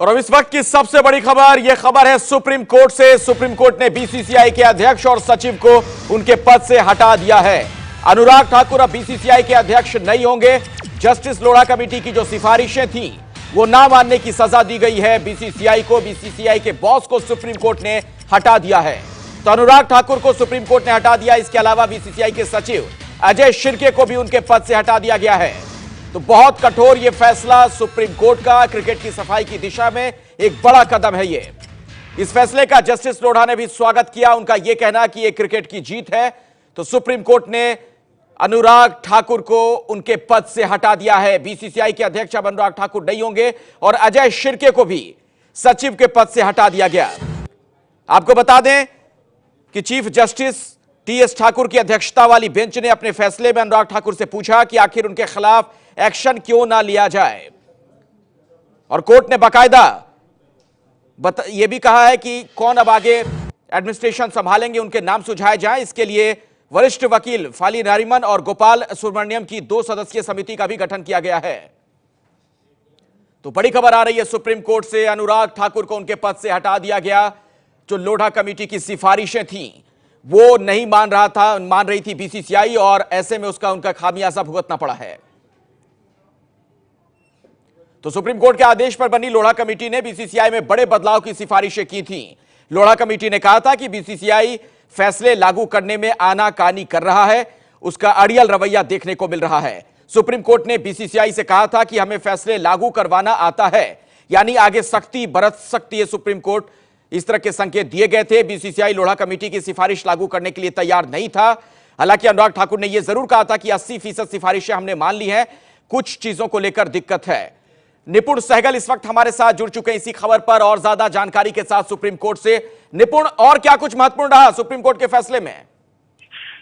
और अब इस वक्त की सबसे बड़ी खबर, यह खबर है सुप्रीम कोर्ट से। सुप्रीम कोर्ट ने बीसीसीआई के अध्यक्ष और सचिव को उनके पद से हटा दिया है। अनुराग ठाकुर अब बीसीसीआई के अध्यक्ष नहीं होंगे। जस्टिस लोढ़ा कमेटी की जो सिफारिशें थी वो ना मानने की सजा दी गई है बीसीसीआई को। बीसीसीआई के बॉस को सुप्रीम कोर्ट ने हटा दिया है। तो अनुराग ठाकुर को सुप्रीम कोर्ट ने हटा दिया। इसके अलावा बीसीसीआई के सचिव अजय शिर्के को भी उनके पद से हटा दिया गया है। तो बहुत कठोर यह फैसला सुप्रीम कोर्ट का, क्रिकेट की सफाई की दिशा में एक बड़ा कदम है ये। इस फैसले का जस्टिस लोढ़ा ने भी स्वागत किया। उनका यह कहना कि यह क्रिकेट की जीत है। तो सुप्रीम कोर्ट ने अनुराग ठाकुर को उनके पद से हटा दिया है। बीसीसीआई के अध्यक्ष अब अनुराग ठाकुर नहीं होंगे और अजय शिर्के को भी सचिव के पद से हटा दिया गया। आपको बता दें कि चीफ जस्टिस टीएस ठाकुर की अध्यक्षता वाली बेंच ने अपने फैसले में अनुराग ठाकुर से पूछा कि आखिर उनके खिलाफ एक्शन क्यों ना लिया जाए। और कोर्ट ने बाकायदा यह भी कहा है कि कौन अब आगे एडमिनिस्ट्रेशन संभालेंगे, उनके नाम सुझाए जाएं। इसके लिए वरिष्ठ वकील फाली नारिमन और गोपाल सुब्रमण्यम की 2 सदस्यीय समिति का भी गठन किया गया है। तो बड़ी खबर आ रही है सुप्रीम कोर्ट से। अनुराग ठाकुर को उनके पद से हटा दिया गया। जो लोढ़ा कमेटी की सिफारिशें थी वो नहीं मान रही थी बीसीसीआई, और ऐसे में उनका खामियाजा भुगतना पड़ा है। तो सुप्रीम कोर्ट के आदेश पर बनी लोढ़ा कमेटी ने बीसीसीआई में बड़े बदलाव की सिफारिशें की थी। लोढ़ा कमेटी ने कहा था कि बीसीसीआई फैसले लागू करने में आनाकानी कर रहा है, उसका अड़ियल रवैया देखने को मिल रहा है। सुप्रीम कोर्ट ने बीसीसीआई से कहा था कि हमें फैसले लागू करवाना आता है, यानी आगे सख्ती बरत सकती है सुप्रीम कोर्ट। इस तरह के संकेत दिए गए थे। बीसीसीआई लोढ़ा कमेटी की सिफारिश लागू करने के लिए तैयार नहीं था। हालांकि अनुराग ठाकुर ने यह जरूर कहा था कि 80% सिफारिशें हमने मान ली हैं, कुछ चीजों को लेकर दिक्कत है। निपुण सहगल इस वक्त हमारे साथ जुड़ चुके हैं इसी खबर पर और ज्यादा जानकारी के साथ सुप्रीम कोर्ट से। निपुण, और क्या कुछ महत्वपूर्ण रहा सुप्रीम कोर्ट के फैसले में?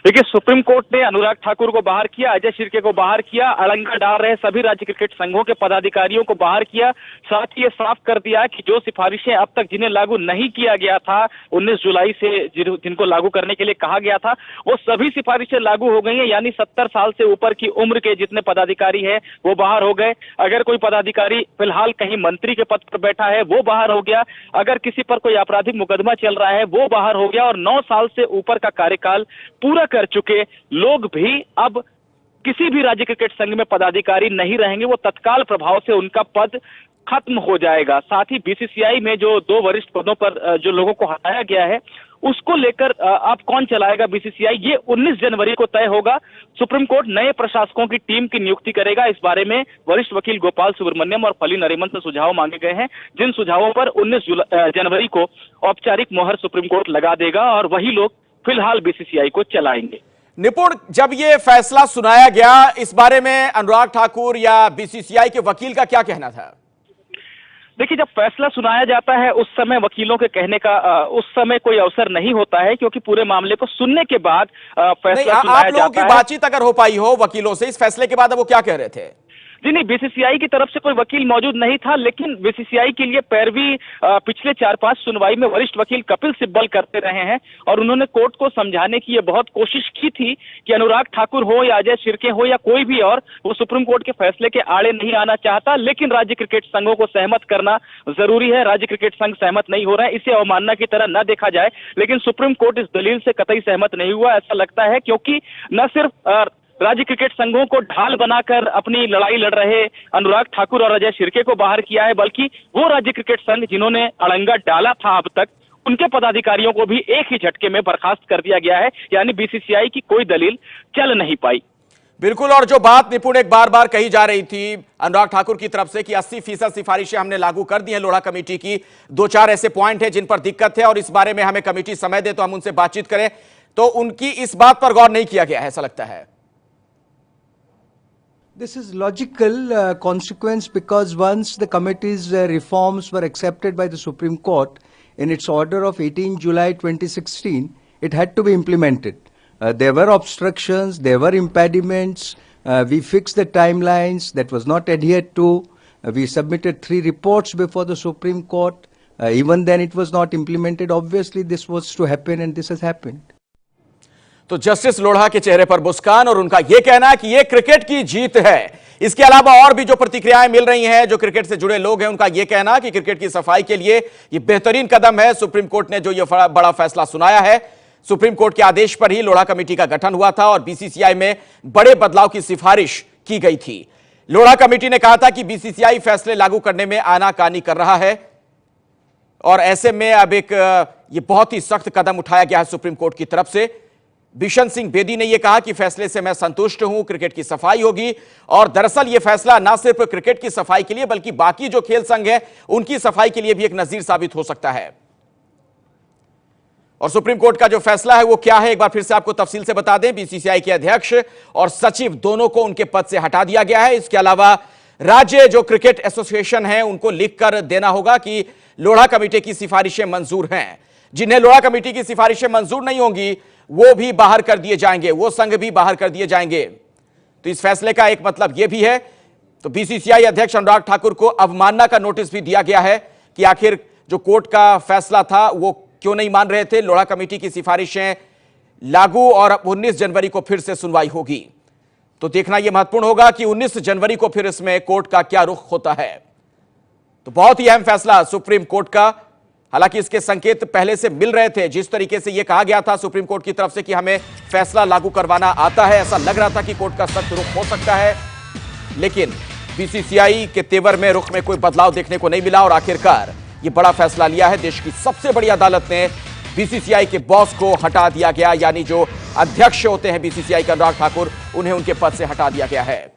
देखिए, सुप्रीम कोर्ट ने अनुराग ठाकुर को बाहर किया, अजय शिर्के को बाहर किया, अड़ंगा डाल रहे सभी राज्य क्रिकेट संघों के पदाधिकारियों को बाहर किया। साथ ही ये साफ कर दिया कि जो सिफारिशें अब तक जिन्हें लागू नहीं किया गया था 19 जुलाई से जिनको लागू करने के लिए कहा गया था, वो सभी सिफारिशें लागू हो गई हैं। यानी 70 साल से ऊपर की उम्र के जितने पदाधिकारी हैं वो बाहर हो गए। अगर कोई पदाधिकारी फिलहाल कहीं मंत्री के पद पर बैठा है वो बाहर हो गया। अगर किसी पर कोई आपराधिक मुकदमा चल रहा है वो बाहर हो गया। और 9 साल से ऊपर का कार्यकाल पूरा कर चुके लोग भी अब किसी भी राज्य क्रिकेट संघ में पदाधिकारी नहीं रहेंगे, वो तत्काल प्रभाव से उनका पद खत्म हो जाएगा। साथ ही बीसीसीआई में जो 2 वरिष्ठ पदों पर जो लोगों को हटाया गया है उसको लेकर अब कौन चलाएगा बीसीसीआई, ये 19 जनवरी को तय होगा। सुप्रीम कोर्ट नए प्रशासकों की टीम की नियुक्ति करेगा। इस बारे में वरिष्ठ वकील गोपाल सुब्रमण्यम और फली नरीमन से सुझाव मांगे गए हैं, जिन सुझावों पर 19 जनवरी को औपचारिक मोहर सुप्रीम कोर्ट लगा देगा और वही लोग फिलहाल बीसीसीआई को चलाएंगे। निपुण, जब यह फैसला सुनाया गया, इस बारे में अनुराग ठाकुर या बीसीसीआई के वकील का क्या कहना था? देखिए, जब फैसला सुनाया जाता है उस समय वकीलों के कहने का उस समय कोई अवसर नहीं होता है, क्योंकि पूरे मामले को सुनने के बाद फैसला सुनाया जाता है। आप लोगों की बातचीत अगर हो पाई हो वकीलों से इस फैसले के बाद, वो क्या कह रहे थे? जी नहीं, बीसीसीआई की तरफ से कोई वकील मौजूद नहीं था, लेकिन बीसीसीआई के लिए पैरवी पिछले 4-5 सुनवाई में वरिष्ठ वकील कपिल सिब्बल करते रहे हैं। और उन्होंने कोर्ट को समझाने की ये बहुत कोशिश की थी कि अनुराग ठाकुर हो या अजय शिर्के हो या कोई भी और, वो सुप्रीम कोर्ट के फैसले के आड़े नहीं आना चाहता, लेकिन राज्य क्रिकेट संघों को सहमत करना जरूरी है। राज्य क्रिकेट संघ सहमत नहीं हो रहा है, इसे अवमानना की तरह न देखा जाए। लेकिन सुप्रीम कोर्ट इस दलील से कतई सहमत नहीं हुआ, ऐसा लगता है, क्योंकि न सिर्फ राज्य क्रिकेट संघों को ढाल बनाकर अपनी लड़ाई लड़ रहे अनुराग ठाकुर और अजय शिर्के को बाहर किया है, बल्कि वो राज्य क्रिकेट संघ जिन्होंने अड़ंगा डाला था अब तक, उनके पदाधिकारियों को भी एक ही झटके में बर्खास्त कर दिया गया है। यानी बीसीसीआई की कोई दलील चल नहीं पाई। बिल्कुल। और जो बात निपुण एक बार बार कही जा रही थी अनुराग ठाकुर की तरफ से कि 80% सिफारिशें हमने लागू कर दी हैं लोढ़ा कमेटी की, 2-4 ऐसे पॉइंट हैं जिन पर दिक्कत है और इस बारे में हमें कमेटी समय दे तो हम उनसे बातचीत करें, तो उनकी इस बात पर गौर नहीं किया गया है, ऐसा लगता है। This is logical consequence, because once the committee's reforms were accepted by the Supreme Court in its order of 18 July 2016, it had to be implemented. There were obstructions, there were impediments, we fixed the timelines that was not adhered to. We submitted 3 reports before the Supreme Court. Even then it was not implemented. Obviously this was to happen and this has happened. तो justice Lodha के चेहरे पर मुस्कान और उनका यह कहना है कि यह क्रिकेट की जीत है। इसके अलावा और भी जो प्रतिक्रियाएं मिल रही हैं, जो क्रिकेट से जुड़े लोग हैं, उनका यह कहना कि क्रिकेट की सफाई के लिए यह बेहतरीन कदम है। सुप्रीम कोर्ट ने जो यह बड़ा फैसला सुनाया है, सुप्रीम कोर्ट के आदेश पर ही लोढ़ा कमेटी का गठन हुआ था और बीसीसीआई में बड़े बदलाव की सिफारिश की गई थी। लोढ़ा कमेटी ने कहा था कि बीसीसीआई फैसले लागू करने में आनाकानी कर रहा है और ऐसे में अब ये बहुत ही सख्त कदम उठाया गया है सुप्रीम कोर्ट की तरफ से। बिशन सिंह बेदी ने यह कहा कि फैसले से मैं संतुष्ट हूं, क्रिकेट की सफाई होगी और दरअसल यह फैसला ना सिर्फ क्रिकेट की सफाई के लिए बल्कि बाकी जो खेल संघ है उनकी सफाई के लिए भी एक नजीर साबित हो सकता है। और सुप्रीम कोर्ट का जो फैसला है वो क्या है, एक बार फिर से आपको तफसील से बता दें। बीसीसीआई के अध्यक्ष और सचिव दोनों को उनके पद से हटा दिया गया है। इसके अलावा राज्य जो क्रिकेट एसोसिएशन है उनको लिखकर देना होगा कि लोढ़ा कमेटी की सिफारिशें मंजूर हैं। जिन्हें लोढ़ा कमेटी की सिफारिशें मंजूर नहीं होंगी वो भी बाहर कर दिए जाएंगे, वो संघ भी बाहर कर दिए जाएंगे। तो इस फैसले का एक मतलब यह भी है। तो बीसीसीआई अध्यक्ष अनुराग ठाकुर को अवमानना का नोटिस भी दिया गया है कि आखिर जो कोर्ट का फैसला था वो क्यों नहीं मान रहे थे। लोढ़ा कमेटी की सिफारिशें लागू और 19 जनवरी को फिर से सुनवाई होगी। तो देखना यह महत्वपूर्ण होगा कि 19 जनवरी को फिर इसमें कोर्ट का क्या रुख होता है। तो बहुत ही अहम फैसला सुप्रीम कोर्ट का। हालांकि इसके संकेत पहले से मिल रहे थे। जिस तरीके से यह कहा गया था सुप्रीम कोर्ट की तरफ से कि हमें फैसला लागू करवाना आता है, ऐसा लग रहा था कि कोर्ट का सख्त रुख हो सकता है, लेकिन बीसीसीआई के तेवर में रुख में कोई बदलाव देखने को नहीं मिला और आखिरकार यह बड़ा फैसला लिया है। देश की सबसे बड़ी अदालत ने बीसीसीआई के बॉस को हटा दिया गया, यानी जो अध्यक्ष होते हैं बीसीसीआई के अनुराग ठाकुर, उन्हें उनके पद से हटा दिया गया है।